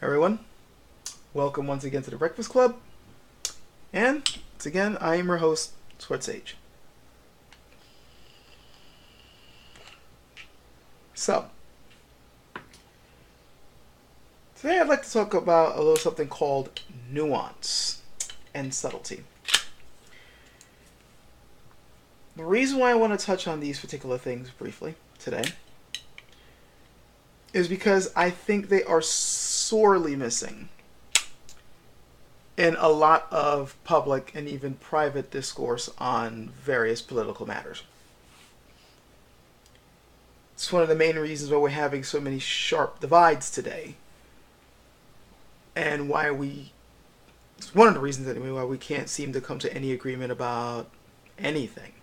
Everyone, welcome once again to the Breakfast Club. And once again, I am your host, Sweat Sage. So, today I'd like to talk about a little something called nuance and subtlety. The reason why I want to touch on these particular things briefly today is because I think they are sorely missing in a lot of public and even private discourse on various political matters. It's one of the main reasons why we're having so many sharp divides today, and it's one of the reasons anyway why we can't seem to come to any agreement about anything.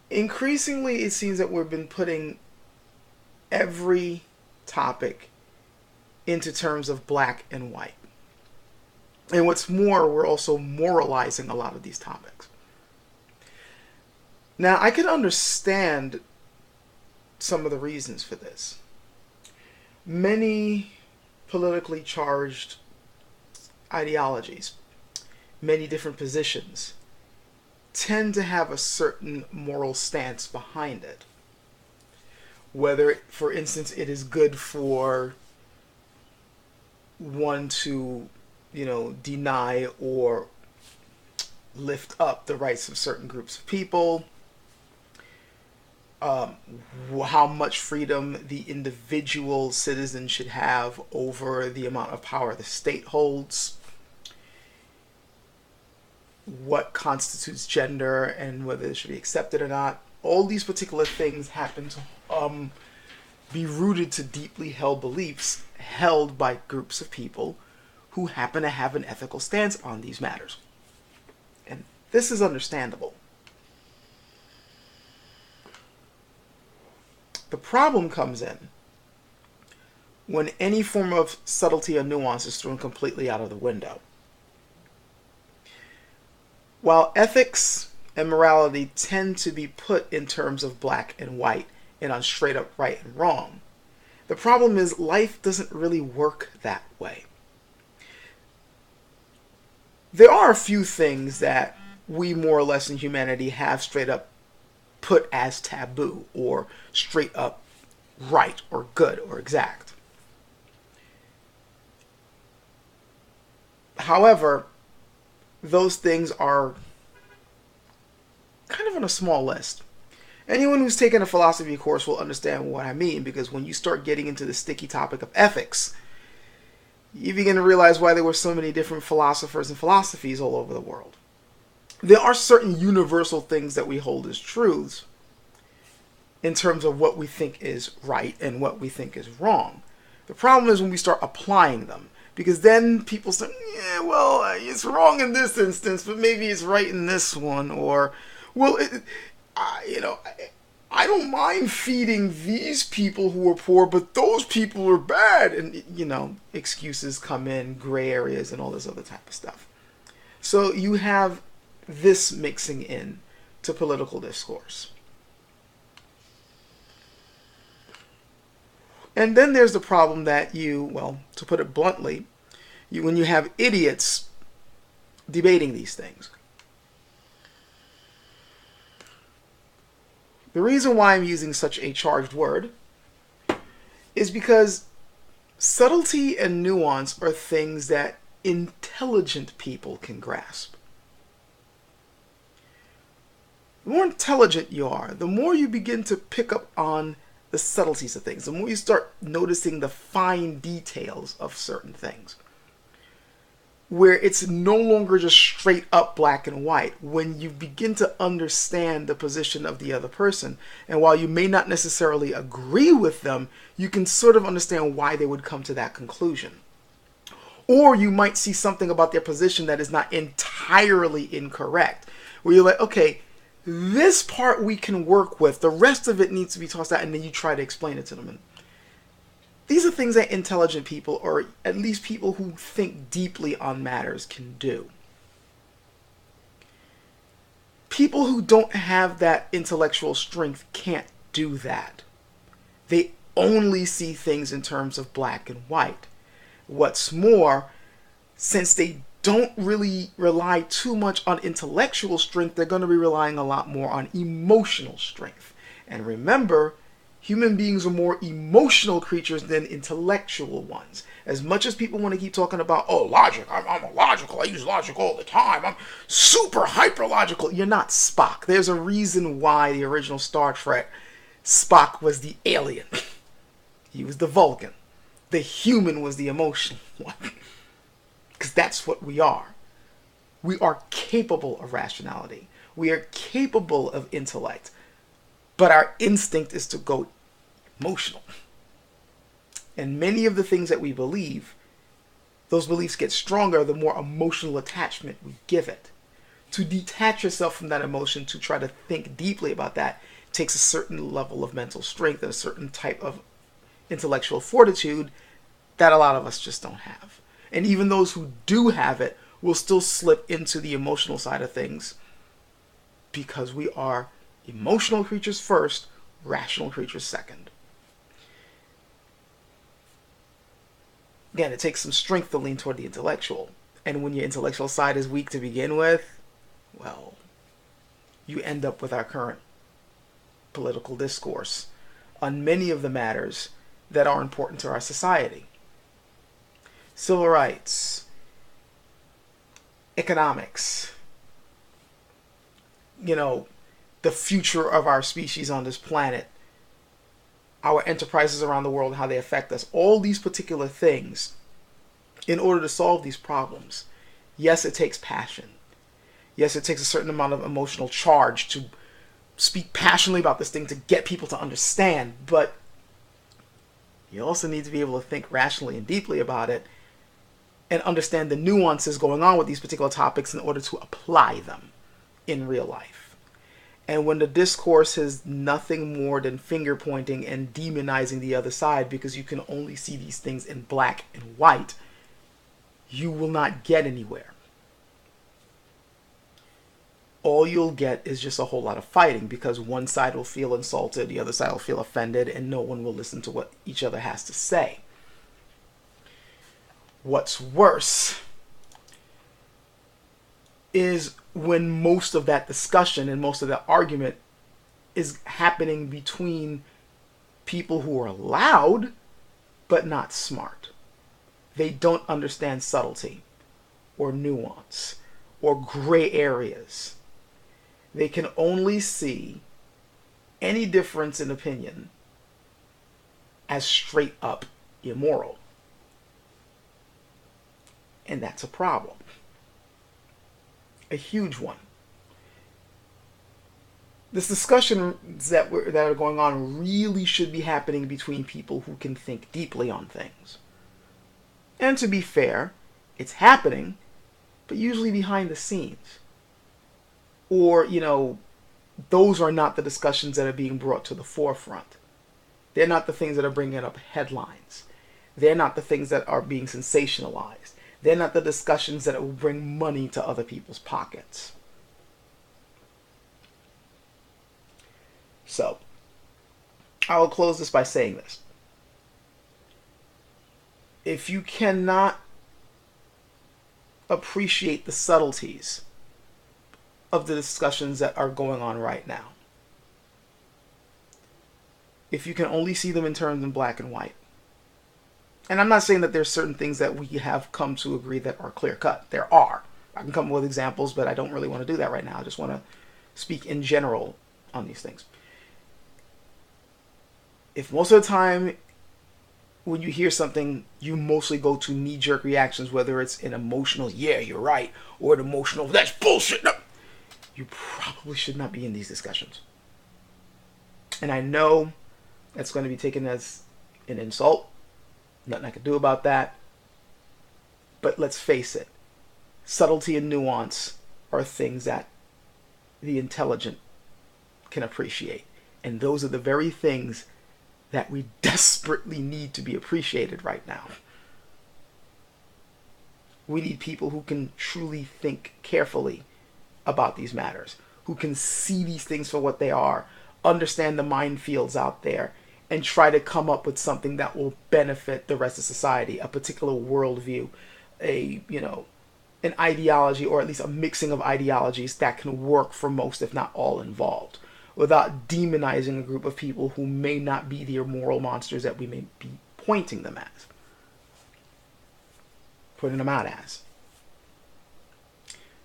Increasingly, it seems that we've been putting every topic into terms of black and white. And what's more, we're also moralizing a lot of these topics. Now, I can understand some of the reasons for this. Many politically charged ideologies, many different positions, tend to have a certain moral stance behind it. Whether, for instance, it is good for one to, deny or lift up the rights of certain groups of people, how much freedom the individual citizen should have over the amount of power the state holds, what constitutes gender and whether it should be accepted or not. All these particular things happen to be rooted to deeply held beliefs held by groups of people who happen to have an ethical stance on these matters. And this is understandable. The problem comes in when any form of subtlety or nuance is thrown completely out of the window. While ethics and morality tend to be put in terms of black and white and on straight up right and wrong, the problem is life doesn't really work that way. There are a few things that we more or less in humanity have straight up put as taboo or straight up right or good or exact. However, those things are kind of on a small list. Anyone who's taken a philosophy course will understand what I mean, because when you start getting into the sticky topic of ethics, you begin to realize why there were so many different philosophers and philosophies all over the world. There are certain universal things that we hold as truths in terms of what we think is right and what we think is wrong. The problem is when we start applying them, because then people say, yeah, well, it's wrong in this instance, but maybe it's right in this one, or, well, I don't mind feeding these people who are poor, but those people are bad. And, excuses come in, gray areas, and all this other type of stuff. So you have this mixing in to political discourse. And then there's the problem that to put it bluntly, when you have idiots debating these things. The reason why I'm using such a charged word is because subtlety and nuance are things that intelligent people can grasp. The more intelligent you are, the more you begin to pick up on the subtleties of things, the more you start noticing the fine details of certain things, where it's no longer just straight up black and white. When you begin to understand the position of the other person, and while you may not necessarily agree with them, you can sort of understand why they would come to that conclusion. Or you might see something about their position that is not entirely incorrect, where you're like, okay, this part we can work with, the rest of it needs to be tossed out, and then you try to explain it to them. And these are things that intelligent people, or at least people who think deeply on matters, can do. People who don't have that intellectual strength can't do that. They only see things in terms of black and white. What's more, since they don't really rely too much on intellectual strength, they're going to be relying a lot more on emotional strength. And remember, human beings are more emotional creatures than intellectual ones. As much as people want to keep talking about, oh, logic, I'm a logical, I use logic all the time, I'm super hyper logical. You're not Spock. There's a reason why the original Star Trek, Spock was the alien. He was the Vulcan. The human was the emotional one. Because that's what we are. We are capable of rationality. We are capable of intellect. But our instinct is to go emotional. And many of the things that we believe, those beliefs get stronger the more emotional attachment we give it. To detach yourself from that emotion, to try to think deeply about that, takes a certain level of mental strength and a certain type of intellectual fortitude that a lot of us just don't have. And even those who do have it will still slip into the emotional side of things because we are emotional creatures first, rational creatures second. Again, it takes some strength to lean toward the intellectual. And when your intellectual side is weak to begin with, well, you end up with our current political discourse on many of the matters that are important to our society. Civil rights, economics, the future of our species on this planet, our enterprises around the world, how they affect us, all these particular things, in order to solve these problems, yes, it takes passion. Yes, it takes a certain amount of emotional charge to speak passionately about this thing to get people to understand, but you also need to be able to think rationally and deeply about it and understand the nuances going on with these particular topics in order to apply them in real life. And when the discourse is nothing more than finger pointing and demonizing the other side because you can only see these things in black and white, you will not get anywhere. All you'll get is just a whole lot of fighting because one side will feel insulted, the other side will feel offended, and no one will listen to what each other has to say. What's worse is when most of that discussion and most of that argument is happening between people who are loud but not smart. They don't understand subtlety or nuance or gray areas. They can only see any difference in opinion as straight up immoral. And that's a problem. A huge one. This discussions that are going on really should be happening between people who can think deeply on things. And to be fair, it's happening, but usually behind the scenes. Or, those are not the discussions that are being brought to the forefront. They're not the things that are bringing up headlines. They're not the things that are being sensationalized. They're not the discussions that will bring money to other people's pockets. So, I will close this by saying this. If you cannot appreciate the subtleties of the discussions that are going on right now, if you can only see them in terms in black and white, and I'm not saying that there's certain things that we have come to agree that are clear-cut. There are. I can come up with examples, but I don't really want to do that right now. I just want to speak in general on these things. If most of the time when you hear something, you mostly go to knee-jerk reactions, whether it's an emotional, yeah, you're right, or an emotional, that's bullshit, no, you probably should not be in these discussions. And I know that's going to be taken as an insult. Nothing I can do about that. But let's face it. Subtlety and nuance are things that the intelligent can appreciate. And those are the very things that we desperately need to be appreciated right now. We need people who can truly think carefully about these matters, who can see these things for what they are, understand the minefields out there, and try to come up with something that will benefit the rest of society, a particular worldview, an ideology, or at least a mixing of ideologies that can work for most, if not all, involved, without demonizing a group of people who may not be the moral monsters that we may be pointing them as, putting them out as.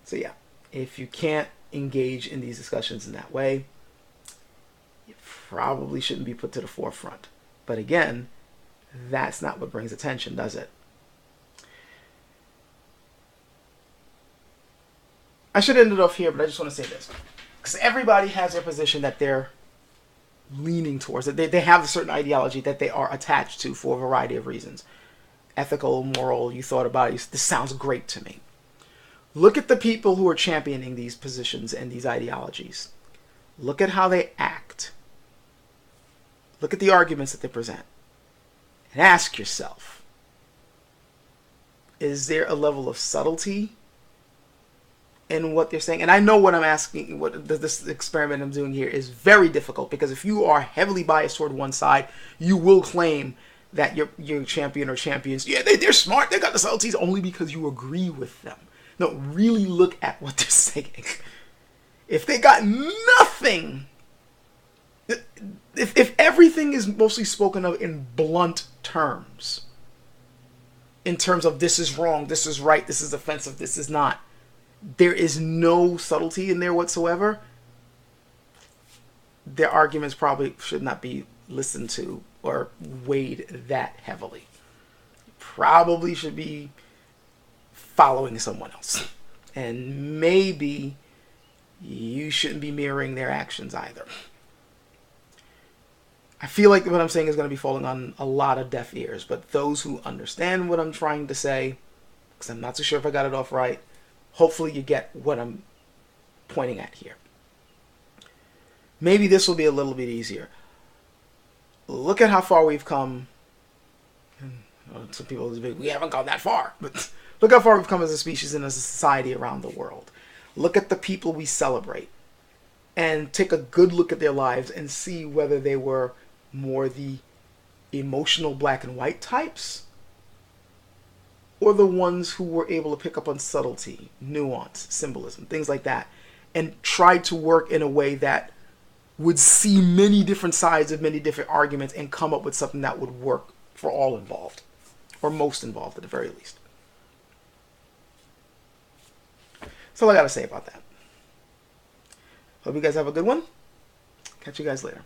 So yeah, if you can't engage in these discussions in that way, you probably shouldn't be put to the forefront. But again, that's not what brings attention, does it? I should end it off here, but I just want to say this. Because everybody has their position that they're leaning towards. They have a certain ideology that they are attached to for a variety of reasons. Ethical, moral, you thought about it. This sounds great to me. Look at the people who are championing these positions and these ideologies. Look at how they act. Look at the arguments that they present. And ask yourself, is there a level of subtlety in what they're saying? And I know what I'm asking, what this experiment I'm doing here is very difficult, because if you are heavily biased toward one side, you will claim that your champion or champions, yeah, they're smart, they got the subtleties, only because you agree with them. No, really look at what they're saying. If they got nothing, if everything is mostly spoken of in blunt terms, in terms of this is wrong, this is right, this is offensive, this is not, there is no subtlety in there whatsoever, their arguments probably should not be listened to or weighed that heavily. Probably should be following someone else. And maybe you shouldn't be mirroring their actions either. I feel like what I'm saying is going to be falling on a lot of deaf ears, but those who understand what I'm trying to say, because I'm not too sure if I got it off right, hopefully you get what I'm pointing at here. Maybe this will be a little bit easier. Look at how far we've come. Some people will be, we haven't gone that far, but look how far we've come as a species and as a society around the world. Look at the people we celebrate and take a good look at their lives and see whether they were more the emotional black and white types, or the ones who were able to pick up on subtlety, nuance, symbolism, things like that, and try to work in a way that would see many different sides of many different arguments and come up with something that would work for all involved, or most involved at the very least. That's all I got to say about that. Hope you guys have a good one. Catch you guys later.